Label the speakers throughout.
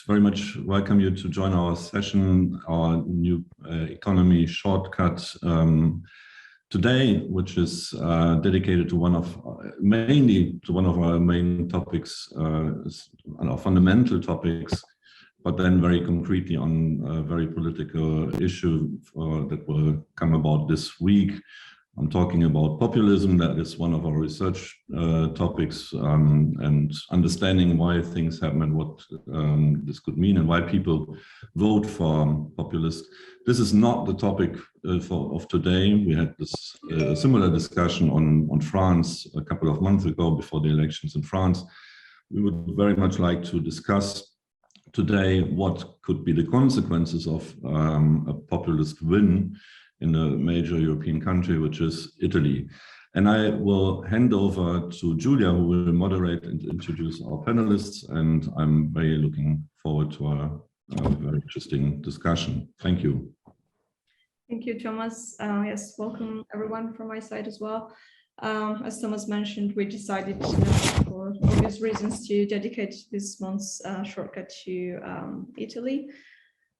Speaker 1: very much welcome you to join our session, our new economy shortcut today, which is dedicated to mainly to one of our main topics, our fundamental topics, but then very concretely on a very political issue that will come about this week. I'm talking about populism. That is one of our research topics, and understanding why things happen and what this could mean and why people vote for populist. This is not the topic of today. We had this similar discussion on France a couple of months ago before the elections in France. We would very much like to discuss today what could be the consequences of a populist win in a major European country, which is Italy. And I will hand over to Julia, who will moderate and introduce our panelists. And I'm very looking forward to a very interesting discussion. Thank you.
Speaker 2: Thank you, Thomas. Yes, welcome everyone from my side as well. As Thomas mentioned, we decided for obvious reasons to dedicate this month's shortcut to Italy,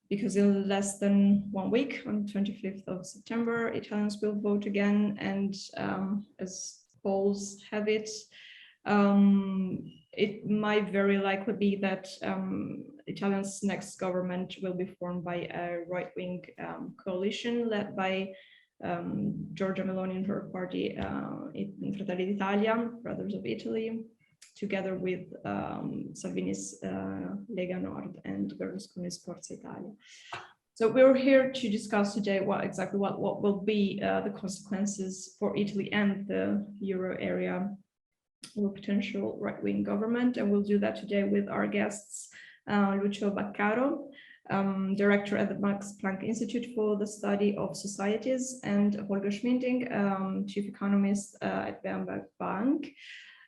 Speaker 2: because in less than 1 week, on 25th of September, Italians will vote again. And as polls have it, it might very likely be that Italians' next government will be formed by a right-wing coalition led by Giorgia Meloni and her party, Fratelli d'Italia, Brothers of Italy, together with Salvini's Lega Nord and Berlusconi's Forza Italia. So we're here to discuss today what will be the consequences for Italy and the Euro area of a potential right-wing government, and we'll do that today with our guests, Lucio Baccaro, director at the Max Planck Institute for the Study of Societies, and Holger Schmieding, chief economist at Berenberg Bank.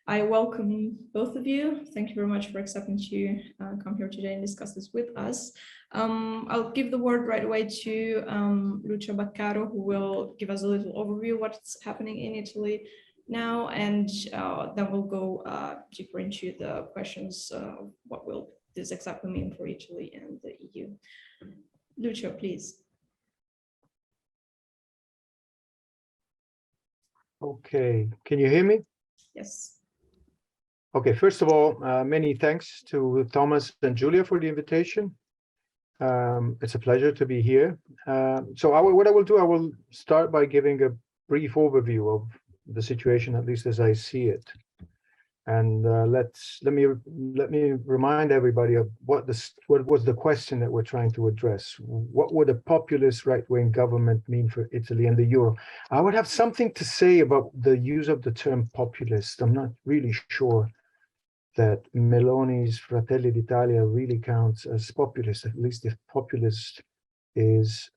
Speaker 2: I welcome both of you. Thank you very much for accepting to come here today and discuss this with us. I'll give the word right away to Lucio Baccaro, who will give us a little overview of what's happening in Italy now, and then we'll go deeper into the questions of what will this exactly mean for Italy and the EU. Lucio, please.
Speaker 3: Okay, can you hear me?
Speaker 2: Yes.
Speaker 3: Okay, first of all, many thanks to Thomas and Julia for the invitation. It's a pleasure to be here. What I will do, I will start by giving a brief overview of the situation, at least as I see it. And let me remind everybody of what was the question that we're trying to address. What would a populist right-wing government mean for Italy and the euro? I would have something to say about the use of the term populist. I'm not really sure that Meloni's Fratelli d'Italia really counts as populist, at least if populist is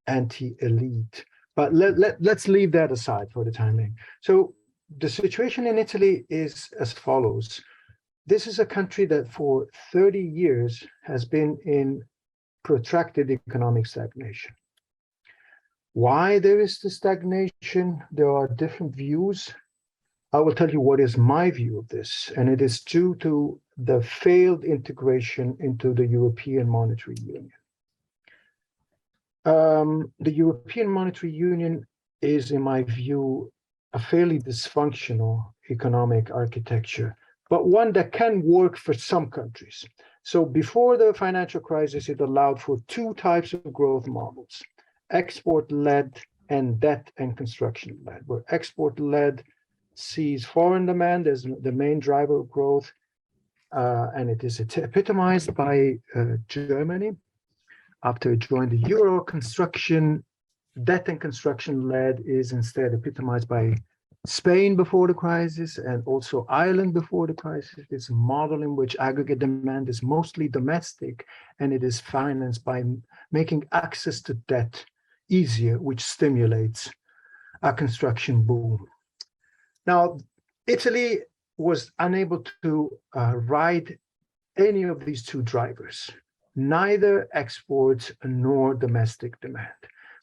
Speaker 3: anti-elite. But let's leave that aside for the time being. So the situation in Italy is as follows. This is a country that for 30 years has been in protracted economic stagnation. Why there is the stagnation? There are different views. I will tell you what is my view of this, and it is due to the failed integration into the European Monetary Union. The European Monetary Union is, in my view, a fairly dysfunctional economic architecture, but one that can work for some countries. So before the financial crisis, it allowed for two types of growth models, export-led and debt and construction-led, where export-led sees foreign demand as the main driver of growth, and it is epitomized by Germany. After it joined the euro, debt and construction-led is instead epitomized by Spain before the crisis and also Ireland before the crisis. It's a model in which aggregate demand is mostly domestic, and it is financed by making access to debt easier, which stimulates a construction boom. Now, Italy was unable to ride any of these two drivers, neither exports nor domestic demand,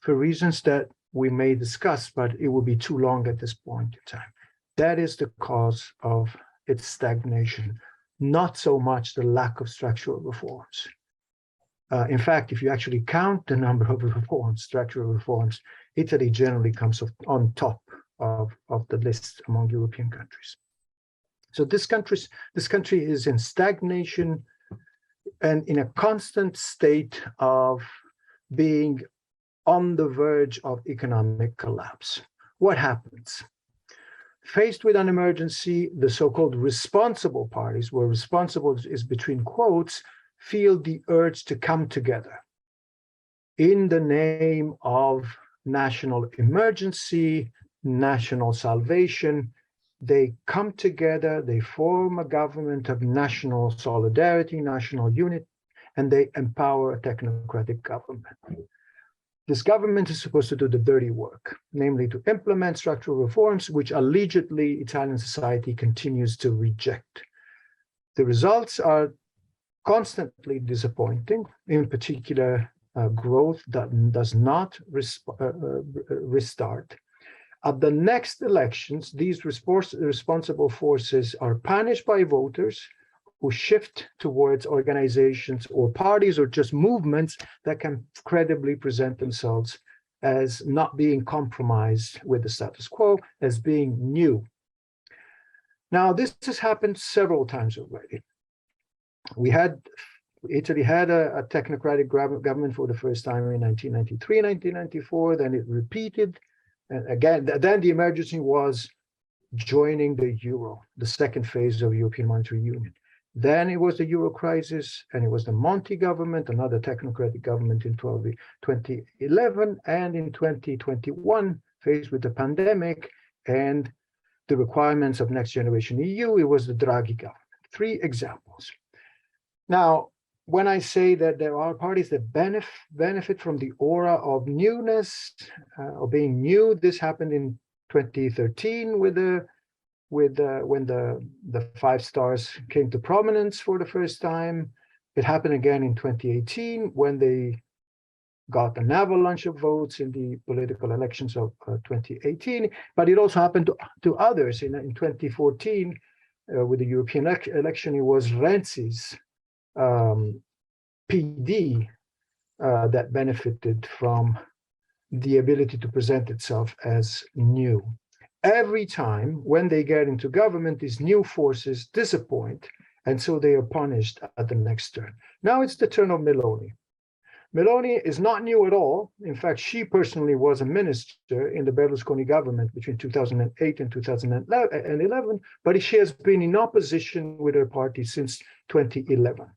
Speaker 3: for reasons that we may discuss, but it will be too long at this point in time. That is the cause of its stagnation. not so much the lack of structural reforms. In fact, if you actually count the number of reforms, structural reforms, Italy generally comes on top of the list among European countries. So this country is in stagnation and in a constant state of being on the verge of economic collapse. What happens? Faced with an emergency, the so-called responsible parties, where responsible is between quotes, feel the urge to come together in the name of national emergency, national salvation. They come together, they form a government of national solidarity, national unity, and they empower a technocratic government. This government is supposed to do the dirty work, namely to implement structural reforms, which allegedly Italian society continues to reject. The results are constantly disappointing, in particular, growth that does not restart. At the next elections, these responsible forces are punished by voters who shift towards organizations or parties or just movements that can credibly present themselves as not being compromised with the status quo, as being new. Now, this has happened several times already. Italy had a technocratic government for the first time in 1993, 1994, then it repeated. And again, then the emergency was joining the euro, the second phase of European Monetary Union. Then it was the euro crisis, and it was the Monti government, another technocratic government in 2011, and in 2021, faced with the pandemic and the requirements of Next Generation EU, it was the Draghi government. 3 examples. Now, when I say that there are parties that benefit from the aura of newness, of being new, this happened in 2013 when the 5 stars came to prominence for the first time. It happened again in 2018 when they got an avalanche of votes in the political elections of 2018, but it also happened to others. In 2014, with the European election, it was Renzi's PD that benefited from the ability to present itself as new. Every time when they get into government, these new forces disappoint, and so they are punished at the next turn. Now it's the turn of Meloni. Meloni is not new at all. In fact, she personally was a minister in the Berlusconi government between 2008 and 2011, but she has been in opposition with her party since 2011.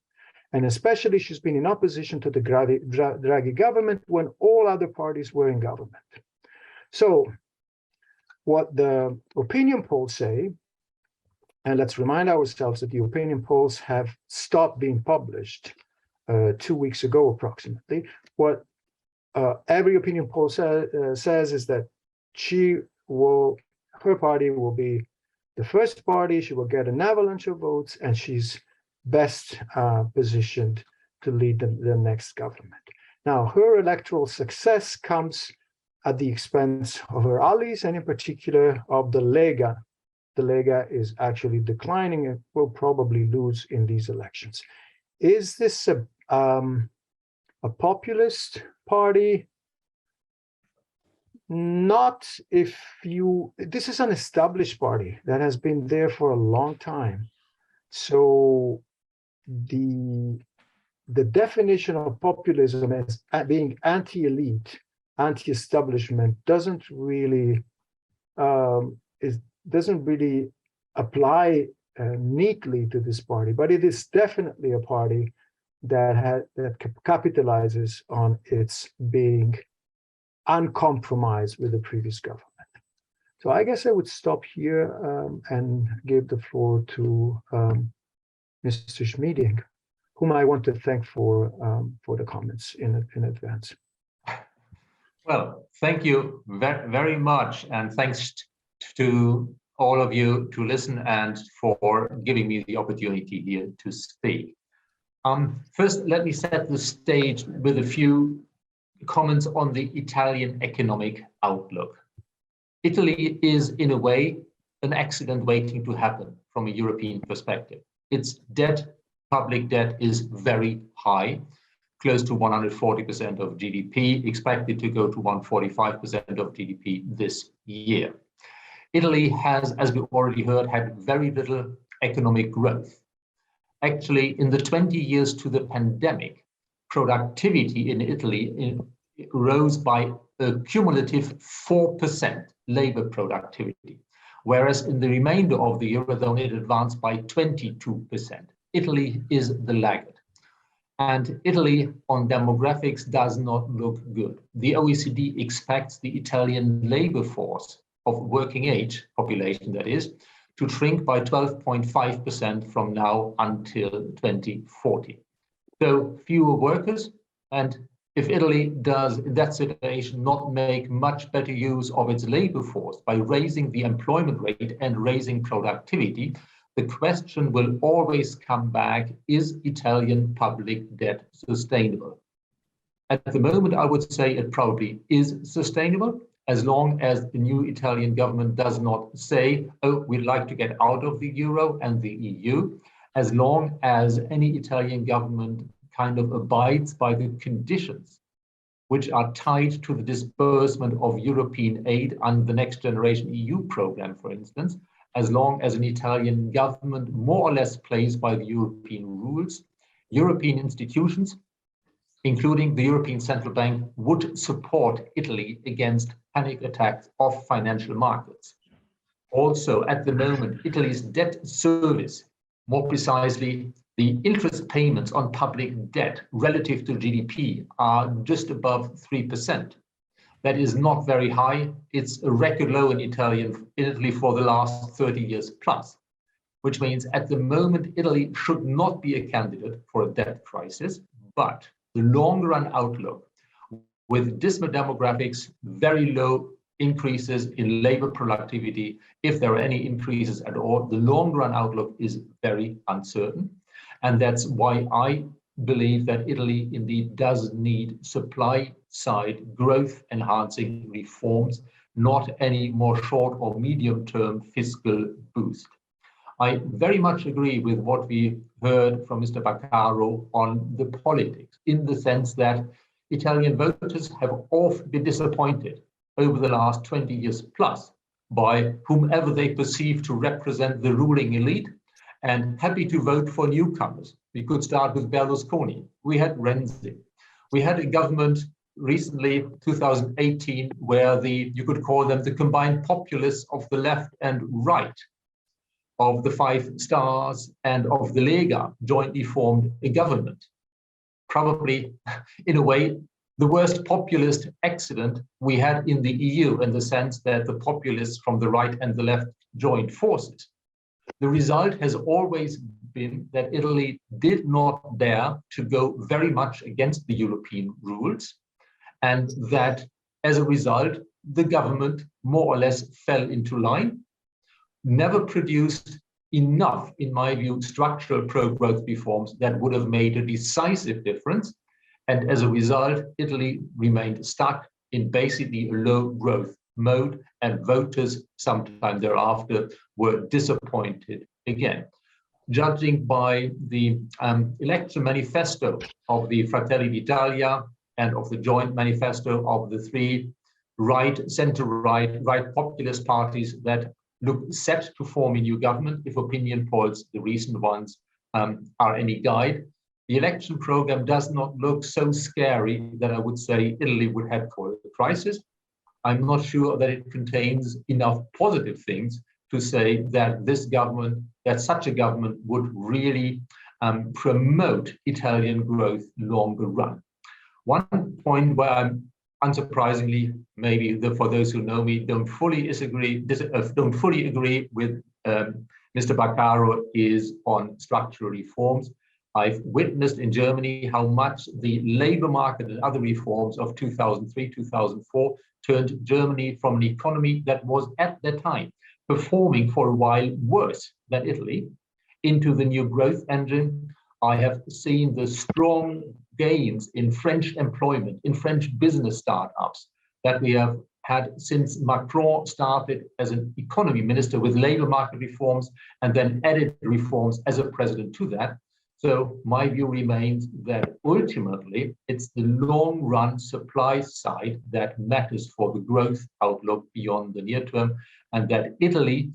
Speaker 3: And especially she's been in opposition to the Draghi government when all other parties were in government. So what the opinion polls say, and let's remind ourselves that the opinion polls have stopped being published 2 weeks ago approximately. What every opinion poll says is that her party will be the first party, she will get an avalanche of votes, and she's best positioned to lead the next government. Now, her electoral success comes at the expense of her allies, and in particular of the Lega. The Lega is actually declining and will probably lose in these elections. Is this a populist party? Not if this is an established party that has been there for a long time. So the definition of populism as being anti-elite, anti-establishment doesn't really apply neatly to this party, but it is definitely a party that capitalizes on its being uncompromised with the previous government. So I guess I would stop here and give the floor to Mr. Schmieding, whom I want to thank for the comments in advance.
Speaker 4: Well, thank you very much, and thanks to all of you to listen and for giving me the opportunity here to speak. First, let me set the stage with a few comments on the Italian economic outlook. Italy is, in a way, an accident waiting to happen from a European perspective. its debt, public debt, is very high, close to 140% of GDP, expected to go to 145% of GDP this year. Italy has, as we already heard, had very little economic growth. Actually, in the 20 years to the pandemic, productivity in Italy rose by a cumulative 4% labor productivity, whereas in the remainder of the Eurozone, it advanced by 22%. Italy is the laggard. And Italy on demographics does not look good. The OECD expects the Italian labor force of working age population, that is, to shrink by 12.5% from now until 2040. So fewer workers, and if Italy does in that situation not make much better use of its labor force by raising the employment rate and raising productivity, the question will always come back, is Italian public debt sustainable? At the moment, I would say it probably is sustainable, as long as the new Italian government does not say, oh, we'd like to get out of the euro and the EU, as long as any Italian government kind of abides by the conditions which are tied to the disbursement of European aid under the Next Generation EU program, for instance, as long as an Italian government more or less plays by the European rules, European institutions, including the European Central Bank, would support Italy against panic attacks of financial markets. Also, at the moment, Italy's debt service, more precisely, the interest payments on public debt relative to GDP, are just above 3%. That is not very high. It's a record low in Italy for the last 30 years plus, which means at the moment, Italy should not be a candidate for a debt crisis, but the long run outlook with dismal demographics, very low increases in labor productivity, if there are any increases at all, the long run outlook is very uncertain. And that's why I believe that Italy indeed does need supply side growth enhancing reforms, not any more short or medium term fiscal boost. I very much agree with what we heard from Mr. Baccaro on the politics, in the sense that Italian voters have often been disappointed over the last 20 years plus by whomever they perceive to represent the ruling elite, and happy to vote for newcomers. We could start with Berlusconi. We had Renzi. We had a government recently, 2018, where you could call them the combined populists of the left and right, of the Five Stars and of the Lega, jointly formed a government. Probably, in a way, the worst populist accident we had in the EU, in the sense that the populists from the right and the left joined forces. The result has always been that Italy did not dare to go very much against the European rules, and that as a result, the government more or less fell into line, never produced enough, in my view, structural pro-growth reforms that would have made a decisive difference. And as a result, Italy remained stuck in basically a low growth mode, and voters sometime thereafter were disappointed again. Judging by the election manifesto of the Fratelli d'Italia and of the joint manifesto of the three center-right populist parties that look set to form a new government, if opinion polls, the recent ones, are any guide, the election program does not look so scary that I would say Italy would head for a crisis. I'm not sure that it contains enough positive things to say that this government, that such a government would really promote Italian growth longer run. One point where I'm unsurprisingly, maybe for those who know me, don't fully agree with Mr. Baccaro is on structural reforms. I've witnessed in Germany how much the labor market and other reforms of 2003, 2004 turned Germany from an economy that was at that time performing for a while worse than Italy into the new growth engine. I have seen the strong gains in French employment, in French business startups that we have had, since Macron started as an economy minister with labor market reforms and then added reforms as a president to that. So my view remains that ultimately it's the long run supply side that matters for the growth outlook beyond the near term, and that Italy,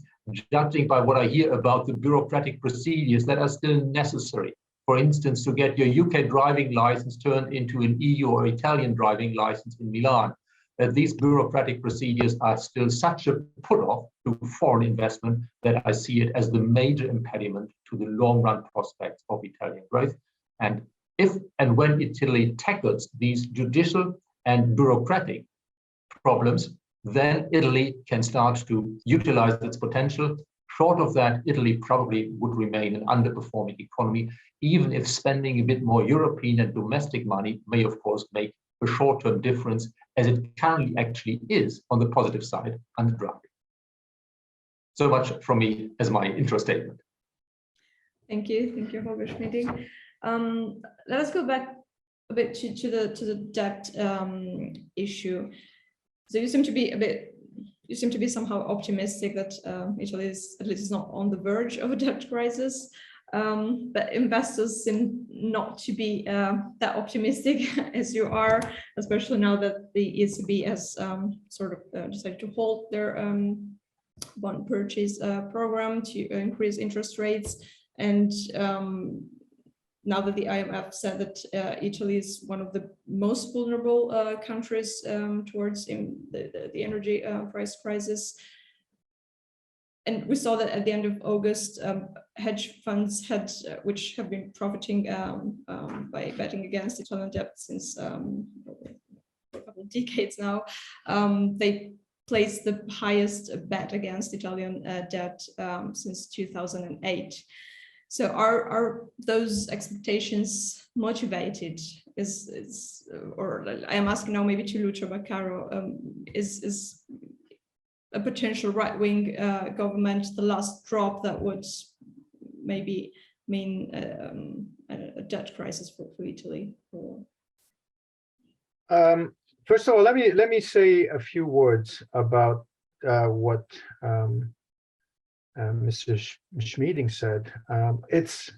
Speaker 4: judging by what I hear about the bureaucratic procedures that are still necessary, for instance, to get your UK driving license turned into an EU or Italian driving license in Milan, that these bureaucratic procedures are still such a put-off to foreign investment that I see it as the major impediment to the long-run prospects of Italian growth. And if and when Italy tackles these judicial and bureaucratic problems, then Italy can start to utilize its potential. Short of that, Italy probably would remain an underperforming economy, even if spending a bit more European and domestic money may, of course, make a short-term difference, as it currently actually is on the positive side under Draghi. So much from me as my intro statement.
Speaker 2: Thank you, Holger Schmieding. Let us go back a bit to the debt issue. So you seem to be somehow optimistic that Italy is at least not on the verge of a debt crisis. But investors seem not to be that optimistic as you are, especially now that the ECB has decided to halt their bond purchase program to increase interest rates. And now that the IMF said that Italy is one of the most vulnerable countries towards the energy price crisis. And we saw that at the end of August, hedge funds which have been profiting by betting against Italian debt since a couple of decades now, they placed the highest bet against Italian debt since 2008. So are those expectations motivated? Or I am asking now maybe to Lucio Baccaro, is a potential right-wing government the last drop that would maybe mean a debt crisis for Italy?
Speaker 3: First of all, let me say a few words about what Mr. Schmieding said. It's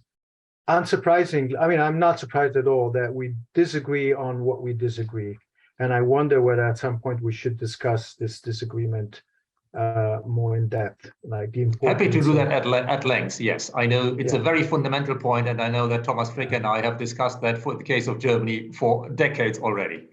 Speaker 3: unsurprising. I mean, I'm not surprised at all that we disagree on what we disagree. And I wonder whether at some point we should discuss this disagreement more in depth, like the importance.
Speaker 4: Happy to do that at length. Yes, I know it's a very fundamental point, and I know that Thomas Frick and I have discussed that for the case of Germany for decades already.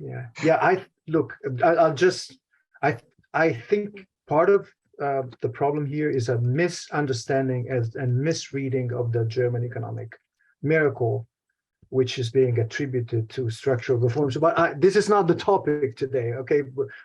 Speaker 4: I think part of the problem here is a misunderstanding and misreading of the German economic miracle, which is being attributed to structural reforms. But this is not the topic today, okay?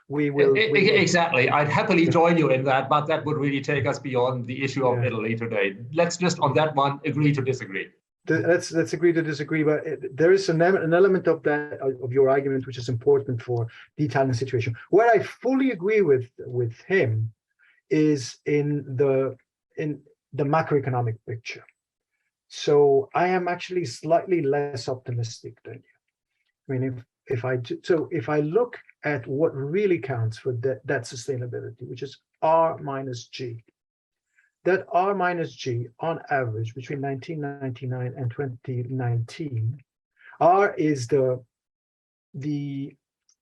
Speaker 4: We will. Exactly. I'd happily join you in that, but that would really take us beyond the issue of Italy today. Let's just, on that one, agree to disagree.
Speaker 3: Let's agree to disagree, but there is an element of that, of your argument, which is important for the Italian situation. Where I fully agree with him is in the macroeconomic picture. So I am actually slightly less optimistic than you. I mean, if I look at what really counts for debt sustainability, which is R minus G, that R minus G on average between 1999 and 2019, R is the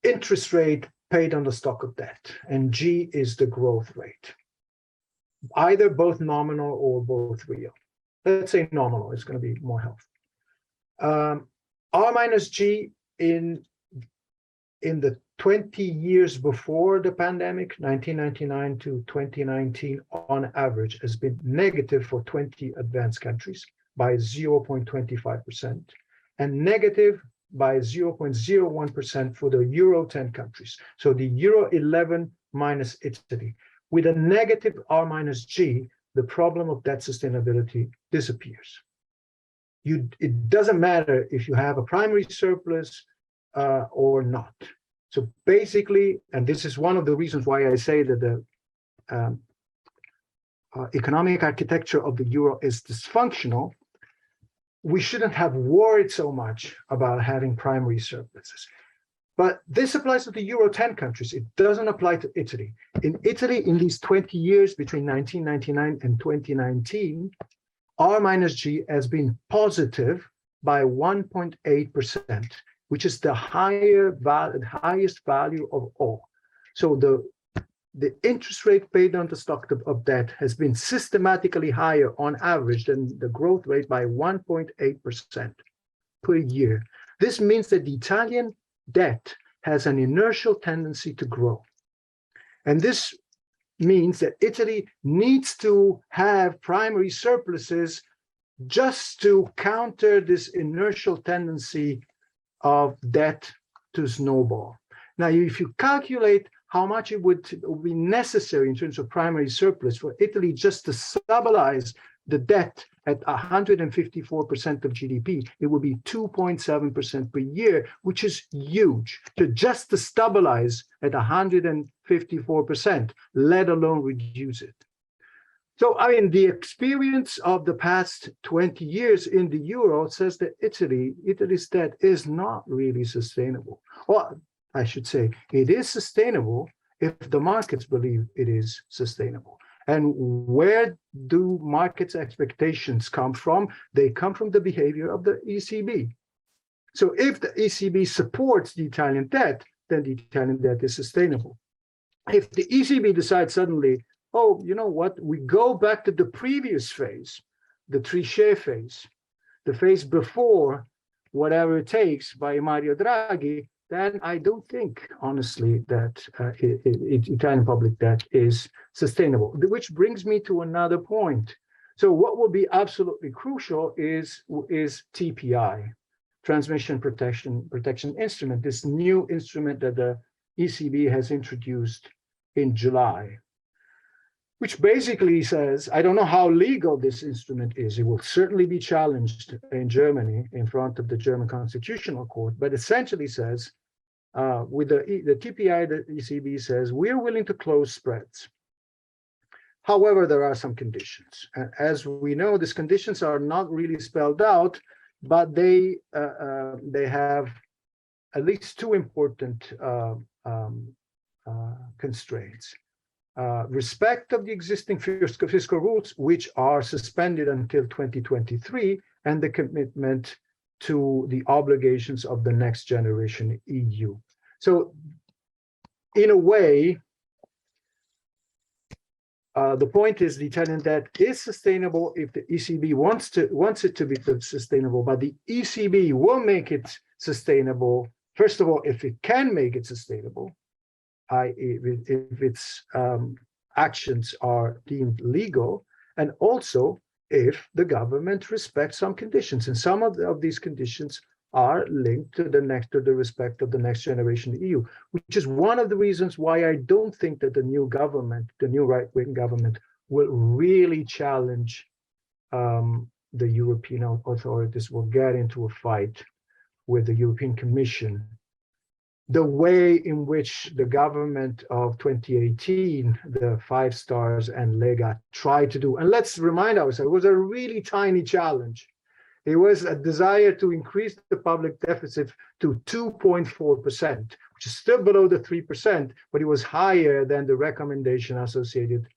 Speaker 3: interest rate paid on the stock of debt, and G is the growth rate, either both nominal or both real. Let's say nominal, it's going to be more helpful. R minus G in the 20 years before the pandemic, 1999 to 2019, on average, has been negative for 20 advanced countries by 0.25%, and negative by 0.01% for the Euro 10 countries. So the Euro 11 minus Italy. With a negative R minus G, the problem of debt sustainability disappears. It doesn't matter if you have a primary surplus or not. So basically, and this is one of the reasons why I say that the economic architecture of the euro is dysfunctional, we shouldn't have worried so much about having primary surpluses. But this applies to the Euro 10 countries. It doesn't apply to Italy. In Italy, in these 20 years between 1999 and 2019, R minus G has been positive by 1.8%, which is the highest value of all. So the interest rate paid on the stock of debt has been systematically higher on average than the growth rate by 1.8% per year. This means that the Italian debt has an inertial tendency to grow. And this means that Italy needs to have primary surpluses just to counter this inertial tendency of debt to snowball. Now, if you calculate how much it would be necessary in terms of primary surplus for Italy just to stabilize the debt at 154% of GDP, it would be 2.7% per year, which is huge, just to stabilize at 154%, let alone reduce it. So, I mean, the experience of the past 20 years in the euro says that Italy's debt is not really sustainable. Or I should say, it is sustainable if the markets believe it is sustainable. And where do markets' expectations come from? They come from the behavior of the ECB. So if the ECB supports the Italian debt, then the Italian debt is sustainable. If the ECB decides suddenly, oh, you know what, we go back to the previous phase, the Trichet phase, the phase before whatever it takes by Mario Draghi, then I don't think, honestly, that Italian public debt is sustainable, which brings me to another point. So what will be absolutely crucial is TPI, Transmission Protection Instrument, this new instrument that the ECB has introduced in July, which basically says, I don't know how legal this instrument is. It will certainly be challenged in Germany in front of the German Constitutional Court, but essentially says, with the TPI, the ECB says, we're willing to close spreads. However, there are some conditions. As we know, these conditions are not really spelled out, but they have at least two important constraints. Respect of the existing fiscal rules, which are suspended until 2023, and the commitment to the obligations of the next generation EU. So, in a way, the point is the Italian debt is sustainable if the ECB wants it to be sustainable, but the ECB will make it sustainable, first of all, if it can make it sustainable, i.e. if its actions are deemed legal, and also if the government respects some conditions. And some of these conditions are linked to the respect of the next generation EU, which is one of the reasons why I don't think that the new government, the new right-wing government, will really challenge the European authorities, will get into a fight with the European Commission the way in which the government of 2018, the Five Stars and Lega tried to do. And let's remind ourselves, it was a really tiny challenge. It was a desire to increase the public deficit to 2.4%, which is still below the 3%, but it was higher than the recommendation associated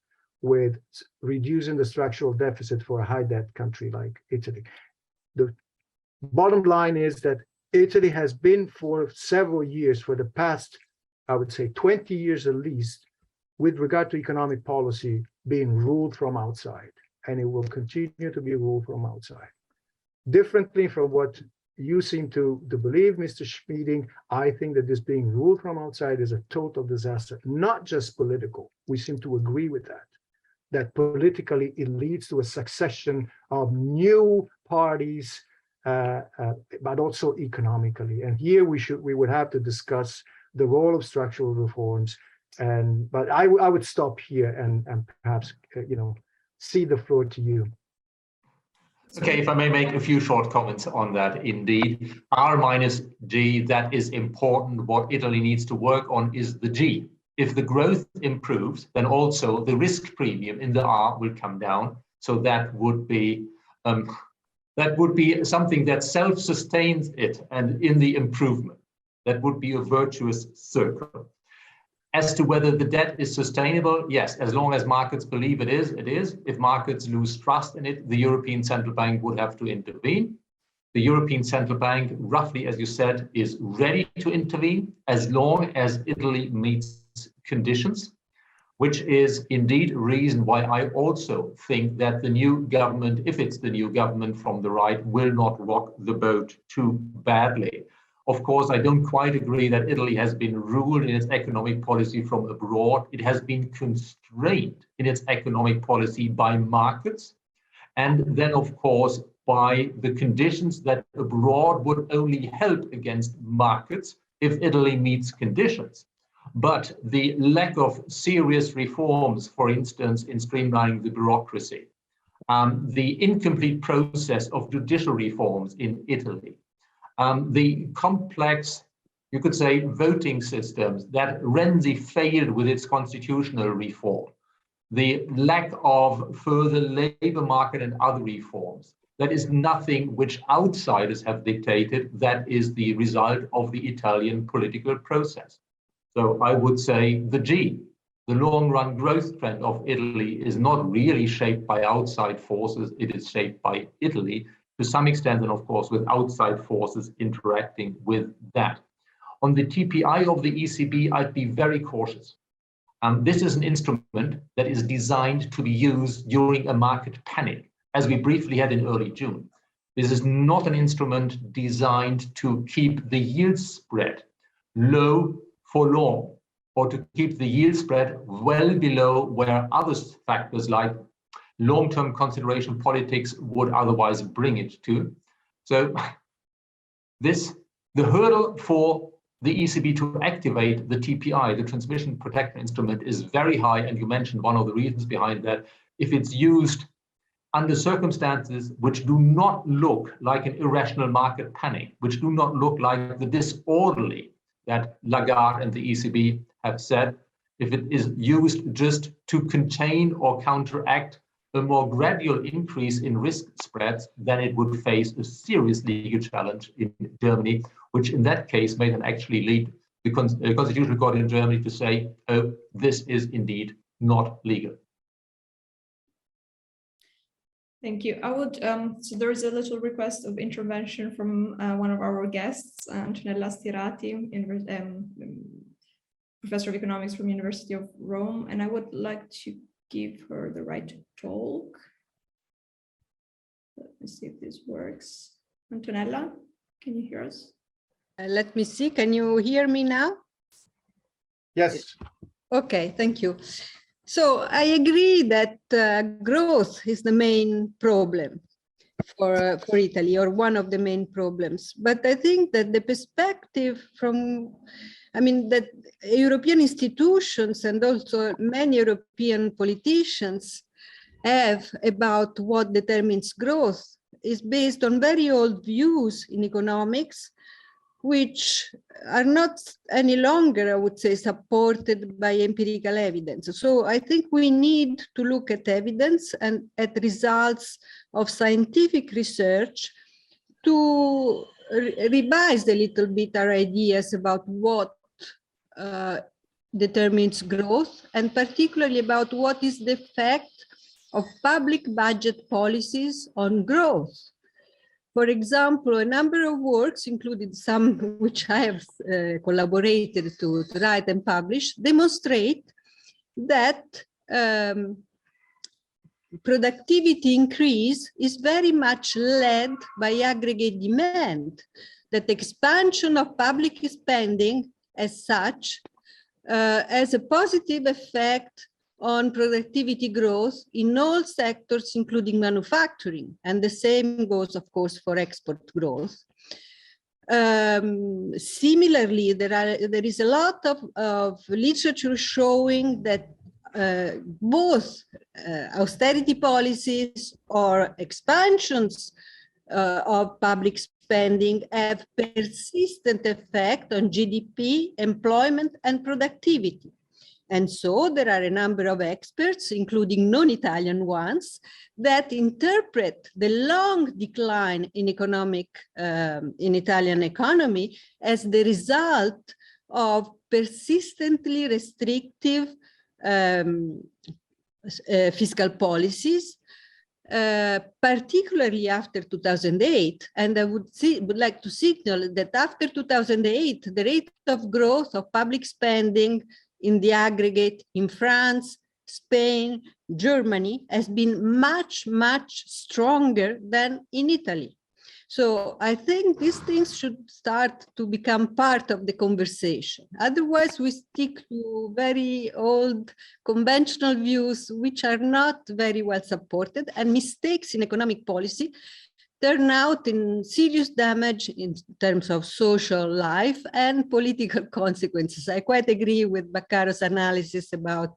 Speaker 3: with reducing the structural deficit for a high debt country like Italy. The bottom line is that Italy has been for several years, for the past, I would say 20 years at least, with regard to economic policy, being ruled from outside, and it will continue to be ruled from outside. Differently from what you seem to believe, Mr. Schmieding, I think that this being ruled from outside is a total disaster, not just political. We seem to agree with that politically it leads to a succession of new parties, but also economically. And here we would have to discuss the role of structural reforms. But I would stop here and perhaps cede the floor to you.
Speaker 4: Okay, if I may make a few short comments on that. Indeed, R minus G, that is important. What Italy needs to work on is the G. If the growth improves, then also the risk premium in the R will come down. So that would be something that self-sustains it and in the improvement. That would be a virtuous circle. As to whether the debt is sustainable, yes, as long as markets believe it is, it is. If markets lose trust in it, the European Central Bank would have to intervene. The European Central Bank, roughly as you said, is ready to intervene as long as Italy meets conditions, which is indeed a reason why I also think that the new government, if it's the new government from the right, will not rock the boat too badly. Of course, I don't quite agree that Italy has been ruled in its economic policy from abroad. It has been constrained in its economic policy by markets, and then, of course, by the conditions that abroad would only help against markets if Italy meets conditions. But the lack of serious reforms, for instance, in streamlining the bureaucracy, the incomplete process of judicial reforms in Italy, the complex, you could say, voting systems that Renzi failed with its constitutional reform, the lack of further labor market and other reforms, that is nothing which outsiders have dictated. That is the result of the Italian political process. So I would say the long-run growth trend of Italy is not really shaped by outside forces. It is shaped by Italy to some extent, and of course with outside forces interacting with that. On the TPI of the ECB, I'd be very cautious. This is an instrument that is designed to be used during a market panic, as we briefly had in early June. This is not an instrument designed to keep the yield spread low for long, or to keep the yield spread well below where other factors like long-term consideration politics would otherwise bring it to. So the hurdle for the ECB to activate the TPI, the transmission protection instrument, is very high, and you mentioned one of the reasons behind that. If it's used under circumstances which do not look like an irrational market panic, which do not look like the disorderly that Lagarde and the ECB have said, if it is used just to contain or counteract a more gradual increase in risk spreads, then it would face a serious legal challenge in Germany, which in that case may then actually lead the Constitutional Court in Germany to say, oh, this is indeed not legal.
Speaker 2: Thank you. I would, so there is a little request of intervention from one of our guests, Antonella Stirati, Professor of Economics from University of Rome, and I would like to give her the right to talk. Let me see if this works. Antonella, can you hear us?
Speaker 5: Let me see, can you hear me now?
Speaker 3: Yes.
Speaker 5: Okay, thank you. So I agree that growth is the main problem for Italy, or one of the main problems. But I think that the perspective that European institutions and also many European politicians have about what determines growth is based on very old views in economics, which are not any longer, I would say, supported by empirical evidence. So I think we need to look at evidence and at results of scientific research to revise a little bit our ideas about what determines growth, and particularly about what is the effect of public budget policies on growth. For example, a number of works, including some which I have collaborated to write and publish, demonstrate that productivity increase is very much led by aggregate demand, that expansion of public spending as such has a positive effect on productivity growth in all sectors, including manufacturing. And the same goes, of course, for export growth. Similarly, there is a lot of literature showing that both austerity policies or expansions of public spending have persistent effect on GDP, employment, and productivity. And so there are a number of experts, including non-Italian ones, that interpret the long decline in in Italian economy as the result of persistently restrictive fiscal policies, particularly after 2008. And I would like to signal that after 2008, the rate of growth of public spending in the aggregate in France, Spain, Germany has been much, much stronger than in Italy. So I think these things should start to become part of the conversation. Otherwise, we stick to very old conventional views, which are not very well supported, and mistakes in economic policy turn out in serious damage in terms of social life and political consequences. I quite agree with Baccaro's analysis about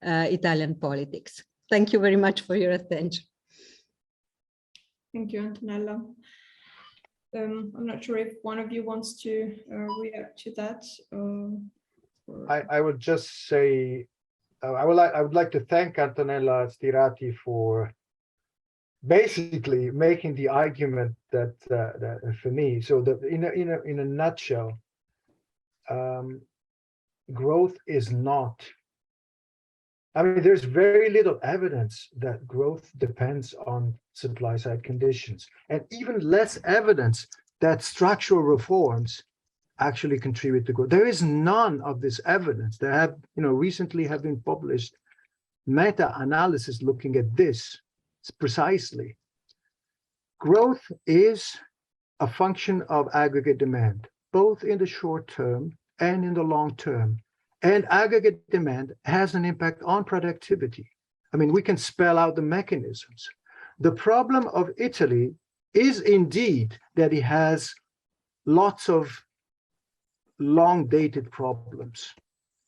Speaker 5: Italian politics. Thank you very much for your attention.
Speaker 2: Thank you, Antonella. I'm not sure if one of you wants to react to that.
Speaker 3: I would just say, I would like to thank Antonella Stirati for basically making the argument that, for me, so that in a nutshell, growth is not. I mean, there's very little evidence that growth depends on supply side conditions, and even less evidence that structural reforms actually contribute to growth. There is none of this evidence. There have, recently have been published meta-analysis looking at this precisely. Growth is a function of aggregate demand, both in the short term and in the long term. And aggregate demand has an impact on productivity. I mean, we can spell out the mechanisms. The problem of Italy is indeed that it has lots of long-dated problems.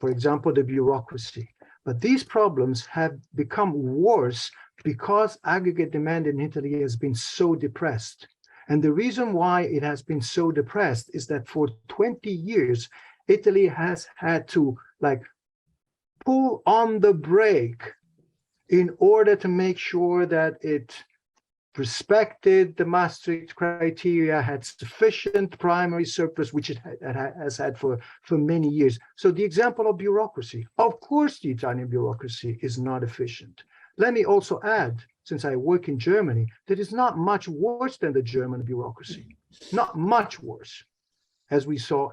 Speaker 3: For example, the bureaucracy. But these problems have become worse because aggregate demand in Italy has been so depressed. And the reason why it has been so depressed is that for 20 years, Italy has had to pull on the brake in order to make sure that it respected the Maastricht criteria, had sufficient primary surplus, which it has had for many years. So the example of bureaucracy, of course, the Italian bureaucracy is not efficient. Let me also add, since I work in Germany, that it's not much worse than the German bureaucracy, not much worse, as we saw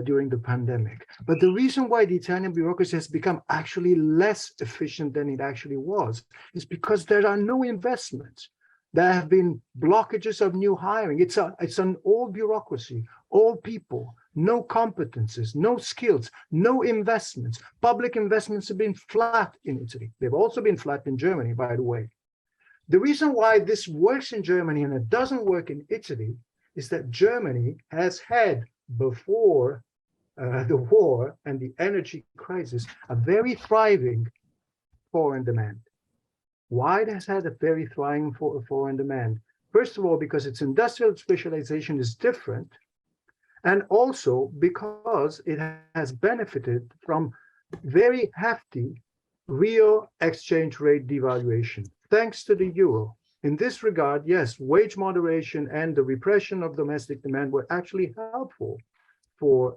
Speaker 3: during the pandemic. But the reason why the Italian bureaucracy has become actually less efficient than it actually was is because there are no investments. There have been blockages of new hiring. It's an old bureaucracy, old people, no competences, no skills, no investments. Public investments have been flat in Italy. They've also been flat in Germany, by the way. The reason why this works in Germany and it doesn't work in Italy is that Germany has had, before the war and the energy crisis, a very thriving foreign demand. Why it has had a very thriving foreign demand? First of all, because its industrial specialization is different, and also because it has benefited from very hefty real exchange rate devaluation, thanks to the euro. In this regard, yes, wage moderation and the repression of domestic demand were actually helpful for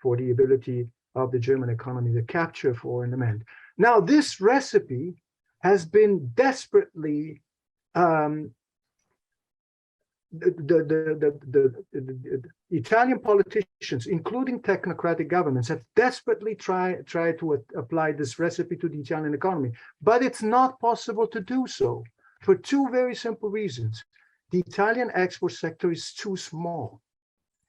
Speaker 3: the ability of the German economy to capture foreign demand. Now, this recipe has been desperately the Italian politicians, including technocratic governments, have desperately tried to apply this recipe to the Italian economy, but it's not possible to do so. For two very simple reasons. The Italian export sector is too small.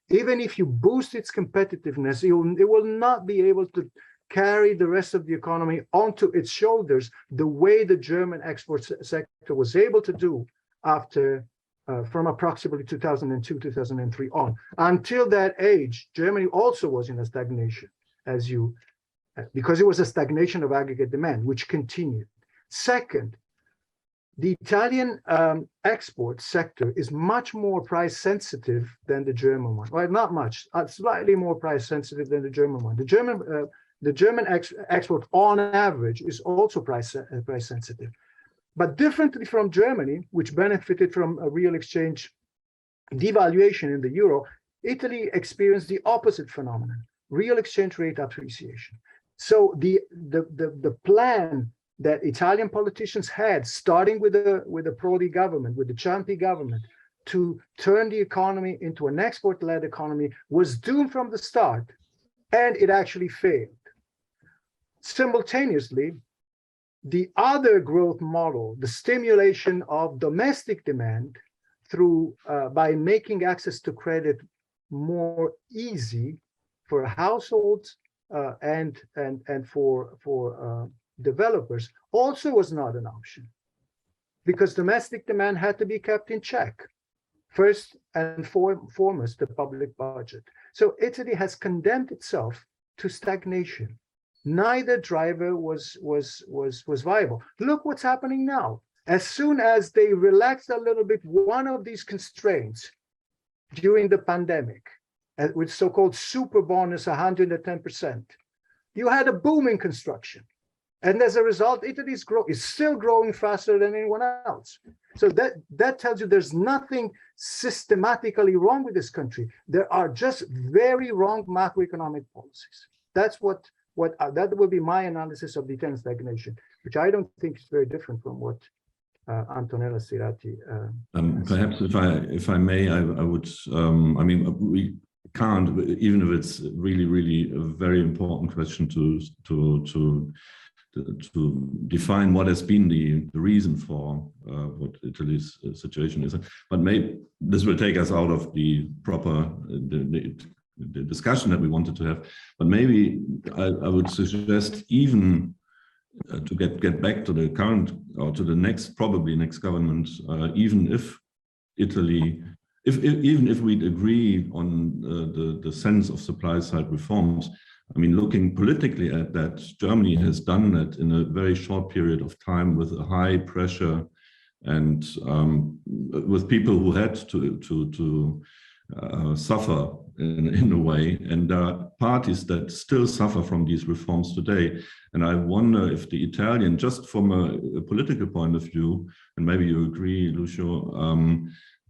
Speaker 3: Even if you boost its competitiveness, it will not be able to carry the rest of the economy onto its shoulders the way the German export sector was able to do after, from approximately 2002, 2003 on. Until that age, Germany also was in a stagnation, because it was a stagnation of aggregate demand, which continued. Second, the Italian export sector is much more price sensitive than the German one. Well, not much, slightly more price sensitive than the German one. The German export on average is also price sensitive, but differently from Germany, which benefited from a real exchange devaluation in the euro, Italy experienced the opposite phenomenon, real exchange rate appreciation. So the plan that Italian politicians had, starting with the Prodi government, with the Ciampi government, to turn the economy into an export-led economy, was doomed from the start, and it actually failed. Simultaneously, the other growth model, the stimulation of domestic demand through by making access to credit more easy for households and for developers, also was not an option, because domestic demand had to be kept in check. First and foremost, the public budget. So Italy has condemned itself to stagnation. Neither driver was viable. Look what's happening now. As soon as they relaxed a little bit one of these constraints during the pandemic, with so-called super bonus 110%, you had a boom in construction. And as a result, Italy's growth is still growing faster than anyone else. So that tells you there's nothing systematically wrong with this country. There are just very wrong macroeconomic policies. That's that would be my analysis of the Italian stagnation, which I don't think is very different from what Antonella Sirati.
Speaker 1: Perhaps if I may, I would. I mean, we can't, even if it's really a very important question to define what has been the reason for what Italy's situation is. But maybe this will take us out of the proper the discussion that we wanted to have. But maybe I would suggest, even to get back to the current, or to the next, probably next government, even if Italy, even if we'd agree on the sense of supply side reforms, I mean, looking politically at that, Germany has done that in a very short period of time with a high pressure and with people who had to suffer in a way. And there are parties that still suffer from these reforms today. And I wonder if the Italian, just from a political point of view, and maybe you agree, Lucio,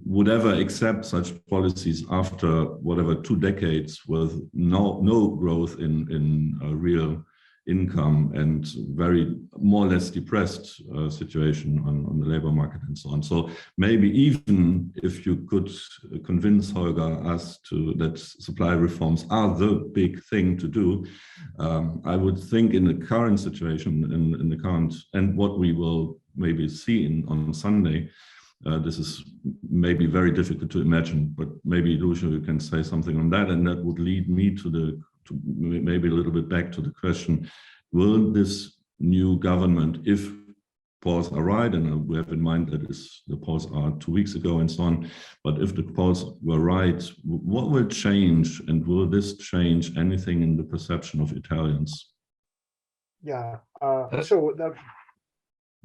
Speaker 1: would ever accept such policies after whatever 2 decades with no growth in real income and very more or less depressed situation on the labor market and so on. So maybe even if you could convince Holger us that supply reforms are the big thing to do, I would think in the current situation, in the current, and what we will maybe see on Sunday, this is maybe very difficult to imagine, but maybe Lucio, you can say something on that, and that would lead me to maybe a little bit back to the question: will this new government, if polls are right, and we have in mind that the polls are 2 weeks ago and so on, but if the polls were right, what will change, and will this change anything in the perception of Italians?
Speaker 3: Yeah.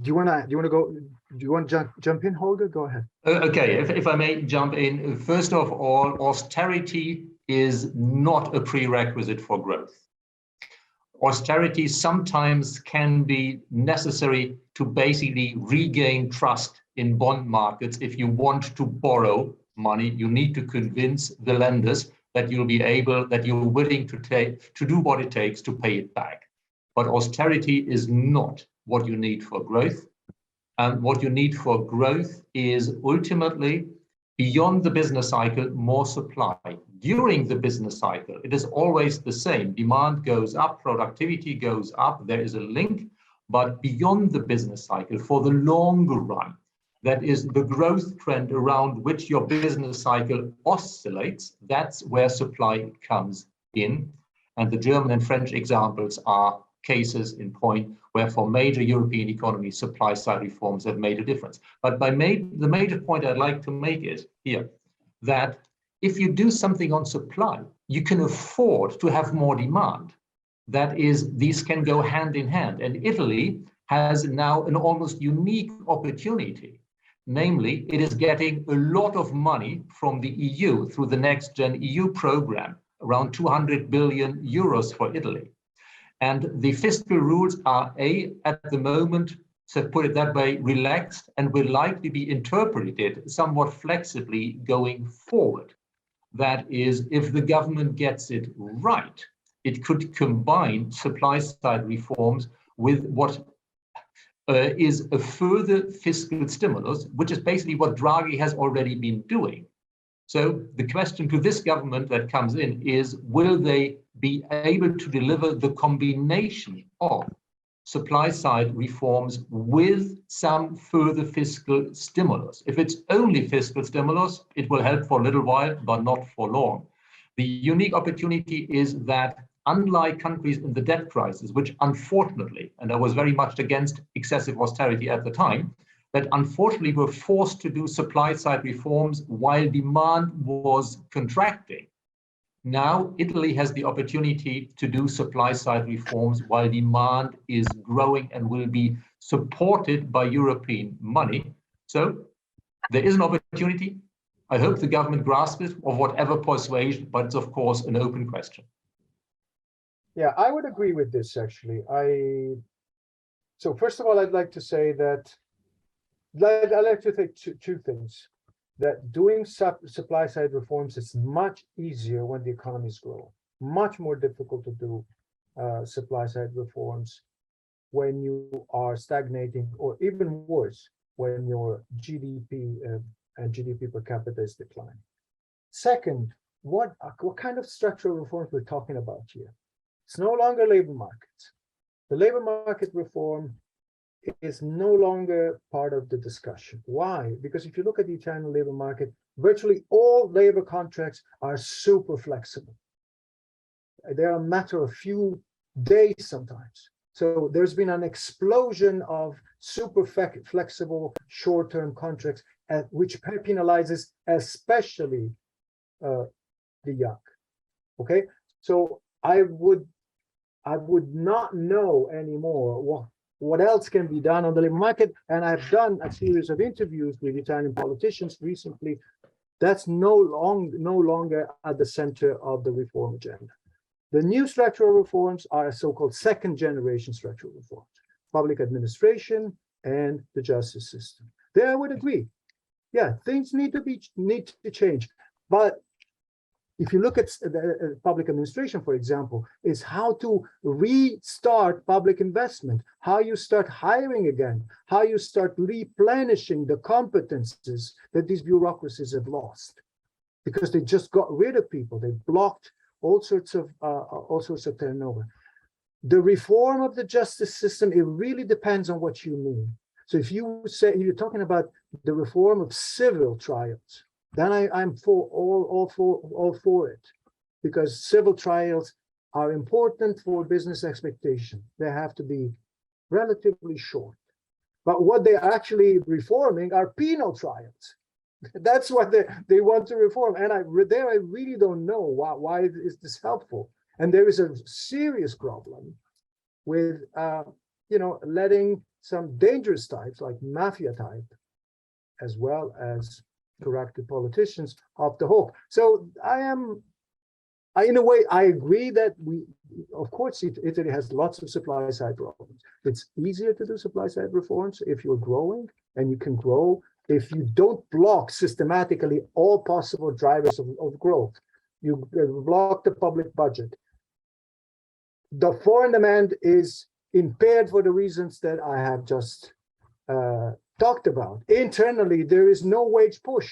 Speaker 3: Do you want to jump in, Holger? Go ahead.
Speaker 4: Okay, if I may jump in. First of all, austerity is not a prerequisite for growth. Austerity sometimes can be necessary to basically regain trust in bond markets. If you want to borrow money, you need to convince the lenders that you're willing to do what it takes to pay it back. But austerity is not what you need for growth. And what you need for growth is ultimately, beyond the business cycle, more supply. During the business cycle, it is always the same. Demand goes up, productivity goes up, there is a link. But beyond the business cycle, for the longer run, that is the growth trend around which your business cycle oscillates, that's where supply comes in. And the German and French examples are cases in point where for major European economies, supply side reforms have made a difference. But the major point I'd like to make is here, that if you do something on supply, you can afford to have more demand. That is, these can go hand in hand. And Italy has now an almost unique opportunity. Namely, it is getting a lot of money from the EU through the Next Gen EU program, around 200 billion euros for Italy. And the fiscal rules are, at the moment, so put it that way, relaxed, and will likely be interpreted somewhat flexibly going forward. That is, if the government gets it right, it could combine supply-side reforms with what is a further fiscal stimulus, which is basically what Draghi has already been doing. So the question to this government that comes in is, will they be able to deliver the combination of supply-side reforms with some further fiscal stimulus? If it's only fiscal stimulus, it will help for a little while, but not for long. The unique opportunity is that unlike countries in the debt crisis, which unfortunately, and I was very much against excessive austerity at the time, that unfortunately were forced to do supply-side reforms while demand was contracting. Now, Italy has the opportunity to do supply-side reforms while demand is growing and will be supported by European money. So there is an opportunity. I hope the government grasps it, of whatever persuasion, but it's of course an open question.
Speaker 3: Yeah, I would agree with this actually. So first of all, I'd like to say that I'd like to take two things. That doing supply-side reforms is much easier when the economies grow. Much more difficult to do supply-side reforms when you are stagnating, or even worse, when your GDP and GDP per capita is declining. Second, what kind of structural reforms we're talking about here? It's no longer labor markets. The labor market reform is no longer part of the discussion. Why? Because if you look at the Italian labor market, virtually all labor contracts are super flexible. They're a matter of few days sometimes. So there's been an explosion of super flexible short-term contracts, which penalizes especially the young. Okay, so I would not know anymore what else can be done on the labor market. And I've done a series of interviews with Italian politicians recently. That's no longer at the center of the reform agenda. The new structural reforms are so-called second generation structural reforms, public administration and the justice system. There I would agree. Yeah, things need to change. But if you look at the public administration, for example, is how to restart public investment, how you start hiring again, how you start replenishing the competences that these bureaucracies have lost, because they just got rid of people. They blocked all sorts of turnover. The reform of the justice system, it really depends on what you mean. So if you say you're talking about the reform of civil trials, then I'm all for it, because civil trials are important for business expectation. They have to be relatively short. But what they're actually reforming are penal trials. That's what they want to reform. And I really don't know why is this helpful. And there is a serious problem with letting some dangerous types like mafia type, as well as corrupted politicians, off the hook. So in a way, I agree that of course, Italy has lots of supply side problems. It's easier to do supply side reforms if you're growing, and you can grow if you don't block systematically all possible drivers of growth. You block the public budget. The foreign demand is impaired for the reasons that I have just talked about. Internally, there is no wage push.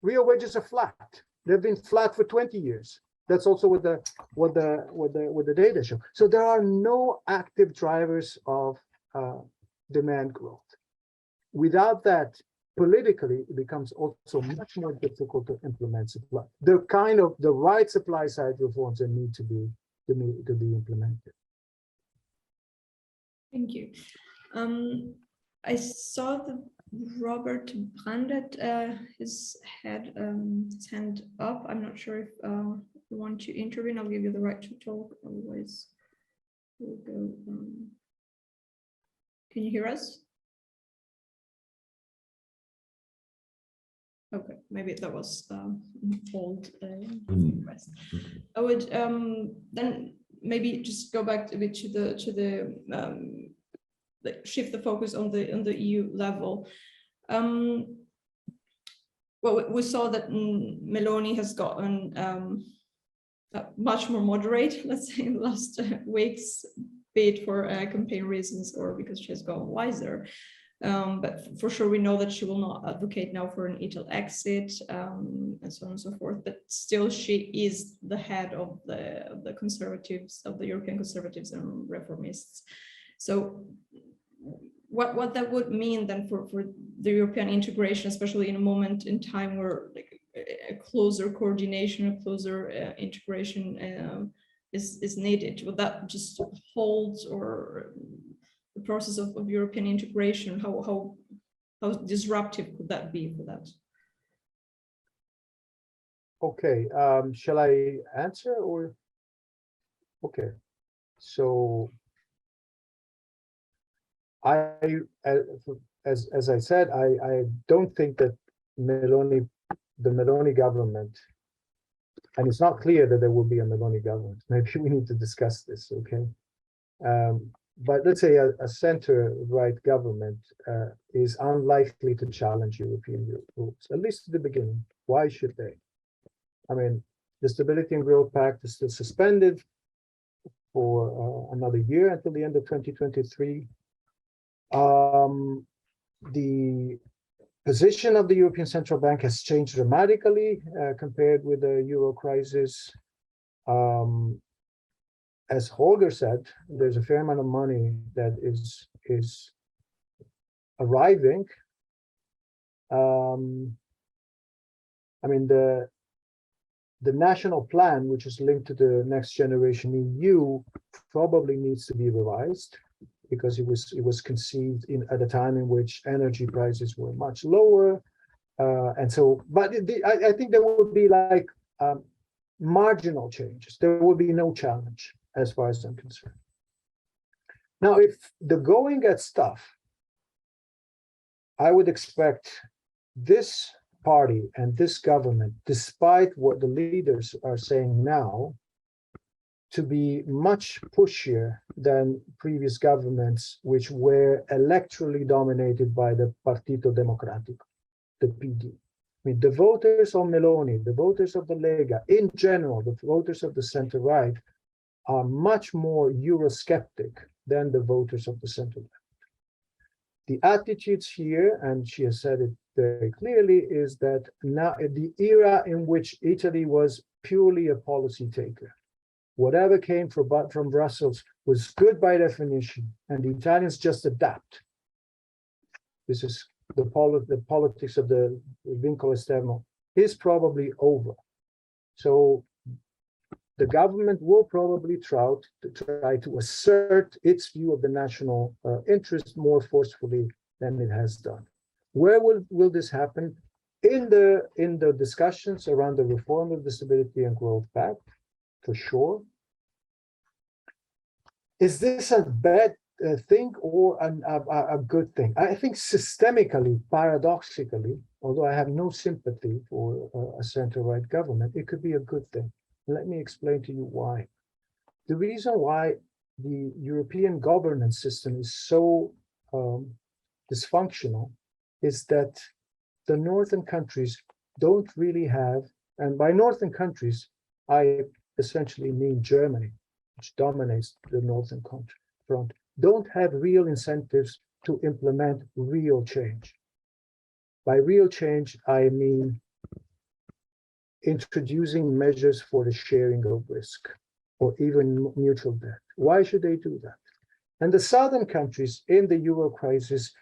Speaker 3: Real wages are flat. They've been flat for 20 years. That's also what the data show. So there are no active drivers of demand growth. Without that, politically, it becomes also much more difficult to implement supply. The right supply side reforms that need to be implemented.
Speaker 2: Thank you. I saw that Robert Brandt his hand up. I'm not sure if you want to intervene. I'll give you the right to talk. Otherwise, we'll go. Can you hear us? Okay, maybe that was hold request. I would then maybe just go back a bit to the shift the focus on the EU level. Well, we saw that Meloni has gotten much more moderate, let's say, in the last weeks, be it for campaign reasons or because she has gone wiser. But for sure, we know that she will not advocate now for an Italy exit and so on and so forth. But still, she is the head of the conservatives, of the European conservatives and reformists. So what that would mean then for the European integration, especially in a moment in time where like a closer coordination, a closer integration is needed? Would that just hold, or the process of European integration, how disruptive could that be for that?
Speaker 3: Okay, shall I answer or? Okay, so as I said, I don't think that the Meloni government, and it's not clear that there will be a Meloni government. Maybe we need to discuss this, okay? But let's say a center-right government is unlikely to challenge European rules, at least at the beginning. Why should they? I mean, the Stability and Growth Pact is still suspended for another year until the end of 2023. The position of the European Central Bank has changed dramatically compared with the Euro crisis. As Holger said, there's a fair amount of money that is arriving. I mean, the national plan, which is linked to the Next Generation EU, probably needs to be revised, because it was conceived at a time in which energy prices were much lower, and so. But I think there would be like marginal changes. There will be no challenge, as far as I'm concerned. Now, if the going gets tough, I would expect this party and this government, despite what the leaders are saying now, to be much pushier than previous governments, which were electorally dominated by the Partito Democratico, the PD. I mean, the voters of Meloni, the voters of the Lega, in general, the voters of the center-right, are much more Eurosceptic than the voters of the center-left. The attitudes here, and she has said it very clearly, is that now the era in which Italy was purely a policy taker, whatever came from Brussels was good by definition, and the Italians just adapt. This is the politics of the vincolo esterno is probably over. So the government will probably try to assert its view of the national interest more forcefully than it has done. Where will this happen? In the discussions around the reform of the Stability and Growth Pact, for sure. Is this a bad thing or a good thing? I think systemically, paradoxically, although I have no sympathy for a center-right government, it could be a good thing. Let me explain to you why. The reason why the European governance system is so dysfunctional is that the northern countries don't really have, and by northern countries, I essentially mean Germany, which dominates the northern front, don't have real incentives to implement real change. By real change, I mean introducing measures for the sharing of risk or even mutual debt. Why should they do that? And the southern countries in the Euro crisis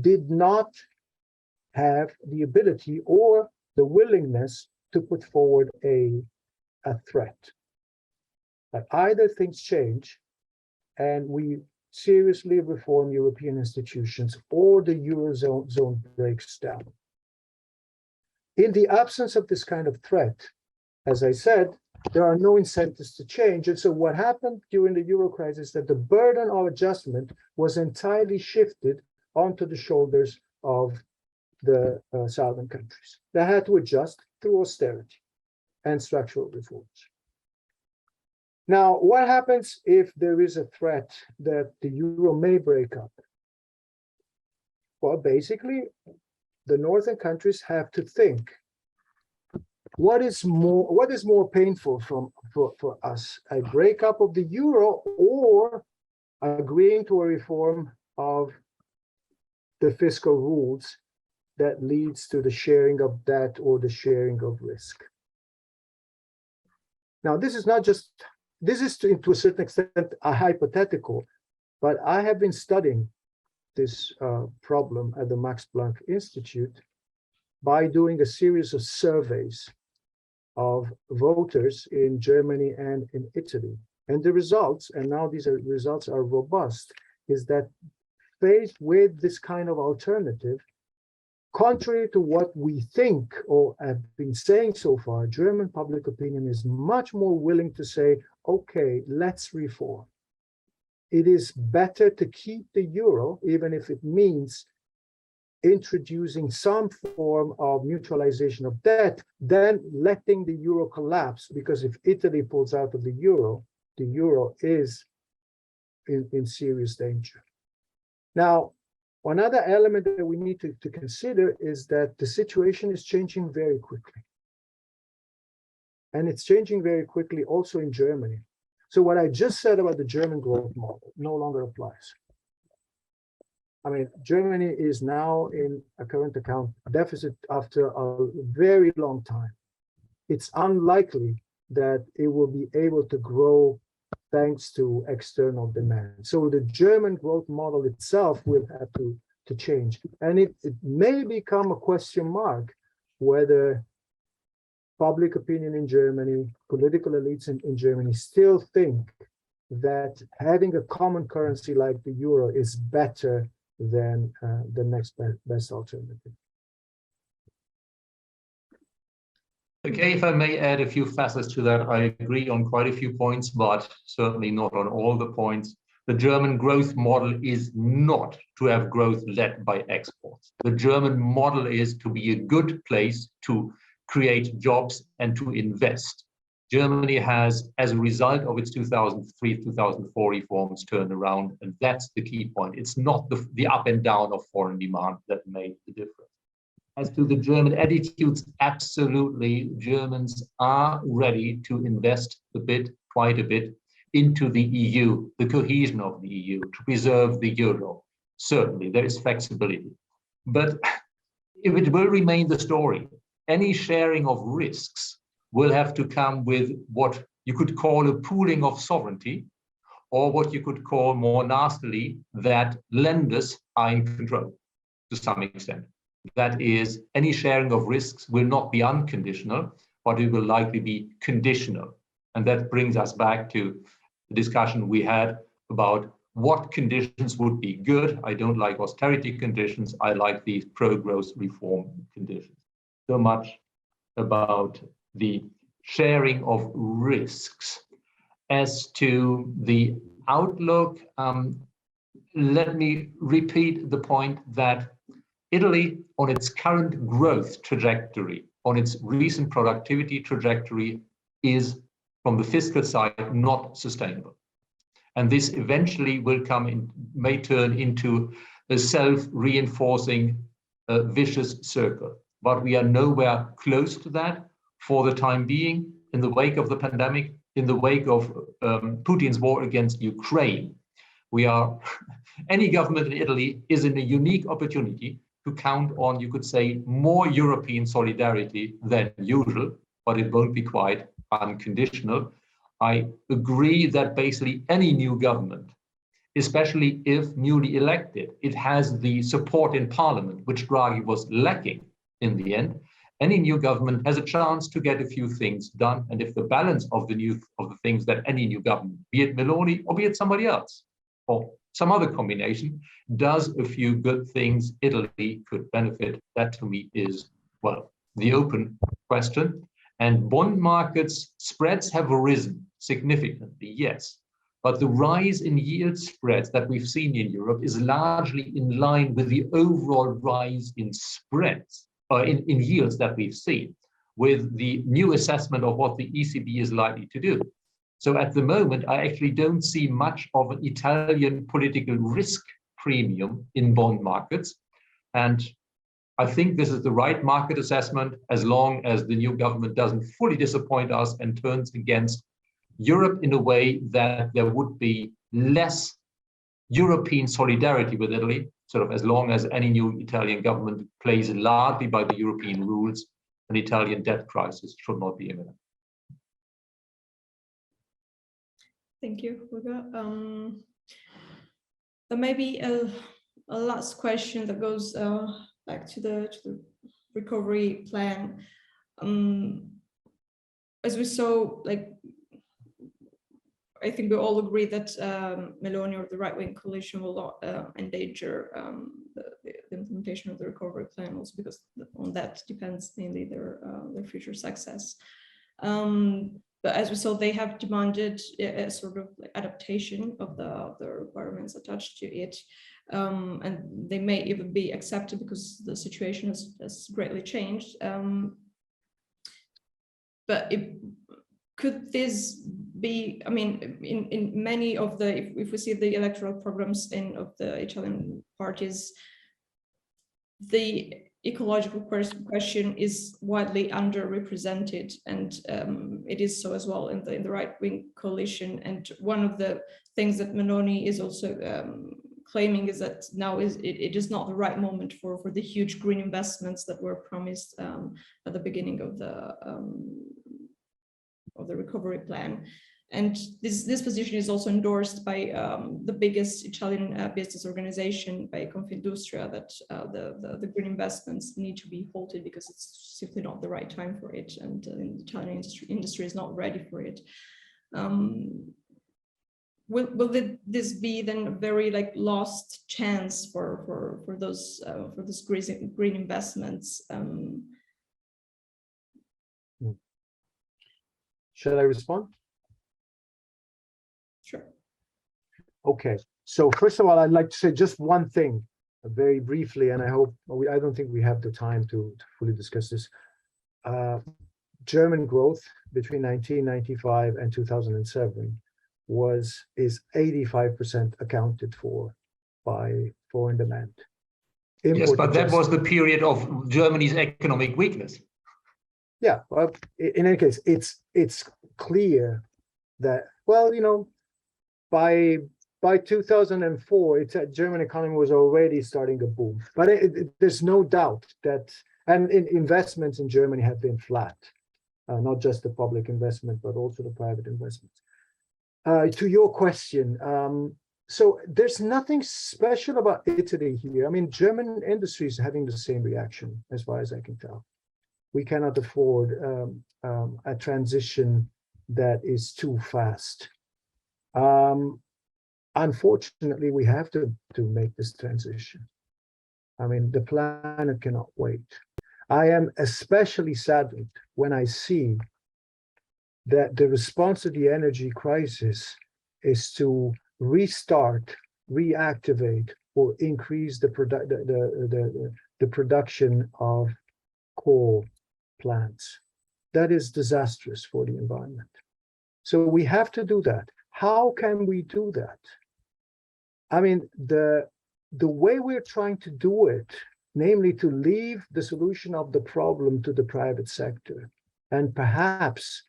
Speaker 3: did not have the ability or the willingness to put forward a threat. Like either things change and we seriously reform European institutions, or the Eurozone breaks down. In the absence of this kind of threat, as I said, there are no incentives to change. And so what happened during the Euro crisis is that the burden of adjustment was entirely shifted onto the shoulders of the southern countries. They had to adjust through austerity and structural reforms. Now, what happens if there is a threat that the euro may break up? Well, basically, the northern countries have to think, what is more painful for us, a breakup of the euro or agreeing to a reform of the fiscal rules that leads to the sharing of debt or the sharing of risk? Now, this is to a certain extent a hypothetical, but I have been studying this problem at the Max Planck Institute by doing a series of surveys of voters in Germany and in Italy. And the results, and now these results are robust, is that faced with this kind of alternative, contrary to what we think or have been saying so far, German public opinion is much more willing to say, okay, let's reform. It is better to keep the euro, even if it means introducing some form of mutualization of debt, than letting the euro collapse, because if Italy pulls out of the euro is in serious danger. Now, another element that we need to consider is that the situation is changing very quickly. And it's changing very quickly also in Germany. So what I just said about the German growth model no longer applies. I mean, Germany is now in a current account deficit after a very long time. It's unlikely that it will be able to grow thanks to external demand. So the German growth model itself will have to change. And it may become a question mark whether public opinion in Germany, political elites in Germany still think that having a common currency like the euro is better than the next best alternative.
Speaker 4: Okay, if I may add a few facets to that, I agree on quite a few points, but certainly not on all the points. The German growth model is not to have growth led by exports. The German model is to be a good place to create jobs and to invest. Germany has, as a result of its 2003-2004 reforms, turned around, and that's the key point. It's not the up and down of foreign demand that made the difference. As to the German attitudes, absolutely, Germans are ready to invest quite a bit, into the EU, the cohesion of the EU, to preserve the euro. Certainly, there is flexibility. But if it will remain the story, any sharing of risks will have to come with what you could call a pooling of sovereignty, or what you could call more nastily that lenders are in control to some extent. That is, any sharing of risks will not be unconditional, but it will likely be conditional. And that brings us back to the discussion we had about what conditions would be good. I don't like austerity conditions. I like these pro-growth reform conditions. So much about the sharing of risks. As to the outlook, let me repeat the point that Italy, on its current growth trajectory, on its recent productivity trajectory, is, from the fiscal side, not sustainable. And this eventually may turn into a self-reinforcing vicious circle. But we are nowhere close to that for the time being. In the wake of the pandemic, in the wake of Putin's war against Ukraine, any government in Italy is in a unique opportunity to count on, you could say, more European solidarity than usual, but it won't be quite unconditional. I agree that basically any new government, especially if newly elected, it has the support in parliament, which Draghi was lacking in the end. Any new government has a chance to get a few things done. And if the balance of the things that any new government, be it Meloni or be it somebody else, or some other combination, does a few good things, Italy could benefit. That to me is, well, the open question. And bond markets spreads have risen significantly, yes. But the rise in yield spreads that we've seen in Europe is largely in line with the overall rise in spreads, in yields that we've seen, with the new assessment of what the ECB is likely to do. So at the moment, I actually don't see much of an Italian political risk premium in bond markets. And I think this is the right market assessment as long as the new government doesn't fully disappoint us and turns against Europe in a way that there would be less European solidarity with Italy, sort of as long as any new Italian government plays largely by the European rules, an Italian debt crisis should not be imminent.
Speaker 2: Thank you, Holger. There may be a last question that goes back to the recovery plan. As we saw, like, I think we all agree that Meloni or the right-wing coalition will not endanger the implementation of the recovery plan, also because on that depends mainly their future success. But as we saw, they have demanded a sort of like adaptation of the requirements attached to it. And they may even be accepted because the situation has greatly changed. But could this be, I mean, in many of the, if we see the electoral programs of the Italian parties, the ecological question is widely underrepresented, and it is so as well in the right-wing coalition. And one of the things that Meloni is also claiming is that now it is not the right moment for the huge green investments that were promised at the beginning of the recovery plan. And this position is also endorsed by the biggest Italian business organization, by Confindustria, that the green investments need to be halted because it's simply not the right time for it, and the Italian industry is not ready for it. Will this be then a very like lost chance for those green investments?
Speaker 3: Shall I respond?
Speaker 2: Sure.
Speaker 3: Okay, so first of all, I'd like to say just one thing very briefly, and I don't think we have the time to fully discuss this. German growth between 1995 and 2007 is 85% accounted for by foreign demand.
Speaker 4: Yes, but that was the period of Germany's economic weakness.
Speaker 3: Yeah, well, in any case, it's clear that, well, you know, by 2004, German economy was already starting a boom. But there's no doubt that, and investments in Germany have been flat, not just the public investment, but also the private investments. To your question, so there's nothing special about Italy here. I mean, German industry is having the same reaction, as far as I can tell. We cannot afford a transition that is too fast. Unfortunately, we have to make this transition. I mean, the planet cannot wait. I am especially saddened when I see that the response to the energy crisis is to restart, reactivate, or increase the production of coal plants. That is disastrous for the environment. So we have to do that. How can we do that? I mean, the way we're trying to do it, namely to leave the solution of the problem to the private sector and perhaps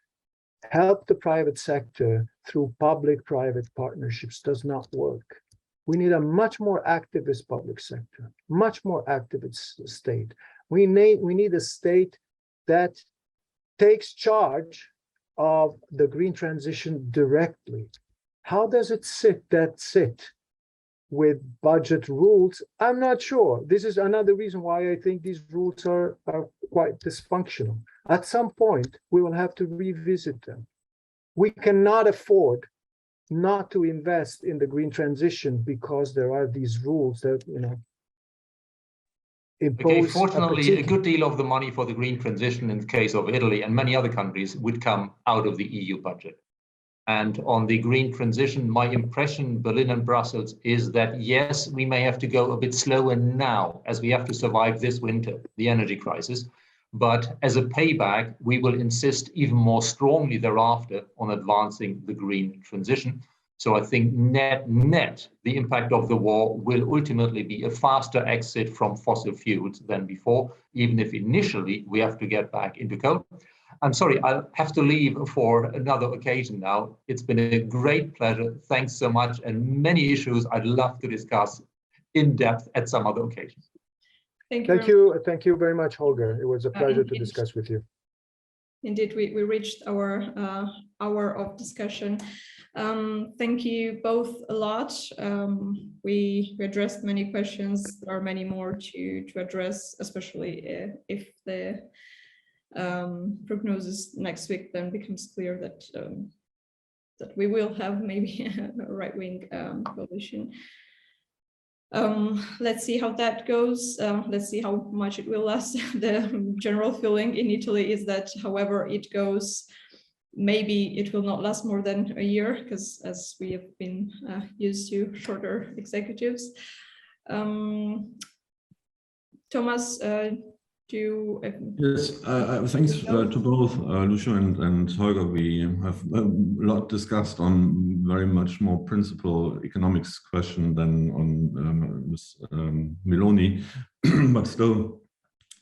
Speaker 3: help the private sector through public-private partnerships, does not work. We need a much more activist public sector, much more activist state. We need a state that takes charge of the green transition directly. How does it sit with budget rules? I'm not sure. This is another reason why I think these rules are quite dysfunctional. At some point, we will have to revisit them. We cannot afford not to invest in the green transition because there are these rules that, you know, impose
Speaker 4: fortunately, a good deal of the money for the green transition in the case of Italy and many other countries would come out of the EU budget. And on the green transition, my impression, Berlin and Brussels, is that yes, we may have to go a bit slower now as we have to survive this winter, the energy crisis. But as a payback, we will insist even more strongly thereafter on advancing the green transition. So I think net, the impact of the war will ultimately be a faster exit from fossil fuels than before, even if initially we have to get back into coal. I'm sorry, I'll have to leave for another occasion now. It's been a great pleasure. Thanks so much. And many issues I'd love to discuss in depth at some other occasion.
Speaker 2: Thank you.
Speaker 3: Thank you very much, Holger. It was a pleasure to discuss with you.
Speaker 2: Indeed, we reached our hour of discussion. Thank you both a lot. We addressed many questions. There are many more to address, especially if the prognosis next week then becomes clear that that we will have maybe a right-wing coalition. Let's see how that goes. Let's see how much it will last. The general feeling in Italy is that however it goes, maybe it will not last more than a year, because as we have been used to shorter executives. Thomas,
Speaker 1: Yes, thanks to both Lucio and Holger. We have a lot discussed on very much more principal economics question than on Ms. Meloni, but still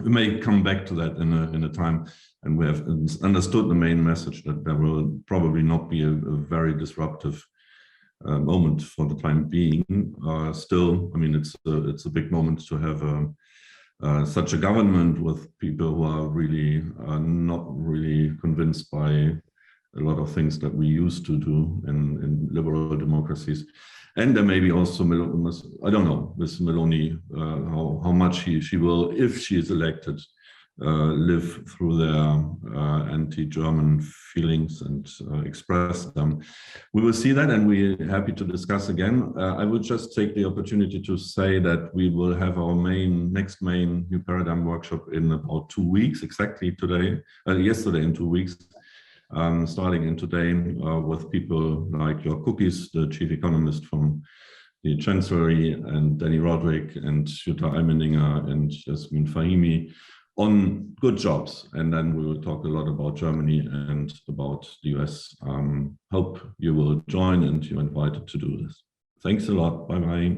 Speaker 1: we may come back to that in a time. And we have understood the main message that there will probably not be a very disruptive moment for the time being. Still, I mean, it's a big moment to have such a government with people who are really not really convinced by a lot of things that we used to do in liberal democracies. And there may be also, I don't know, Ms. Meloni, how much she will, if she is elected, live through their anti-German feelings and express them. We will see that, and we're happy to discuss again. I would just take the opportunity to say that we will have our next main New Paradigm workshop in about 2 weeks, exactly yesterday in 2 weeks, starting in today with people like Jörg Cookies, the chief economist from the Chancellery, and Danny Roderick and Jutta Almendinger and Jasmin Fahimi, on good jobs. And then we will talk a lot about Germany and about the US. Hope you will join and you're invited to do this. Thanks a lot. Bye-bye.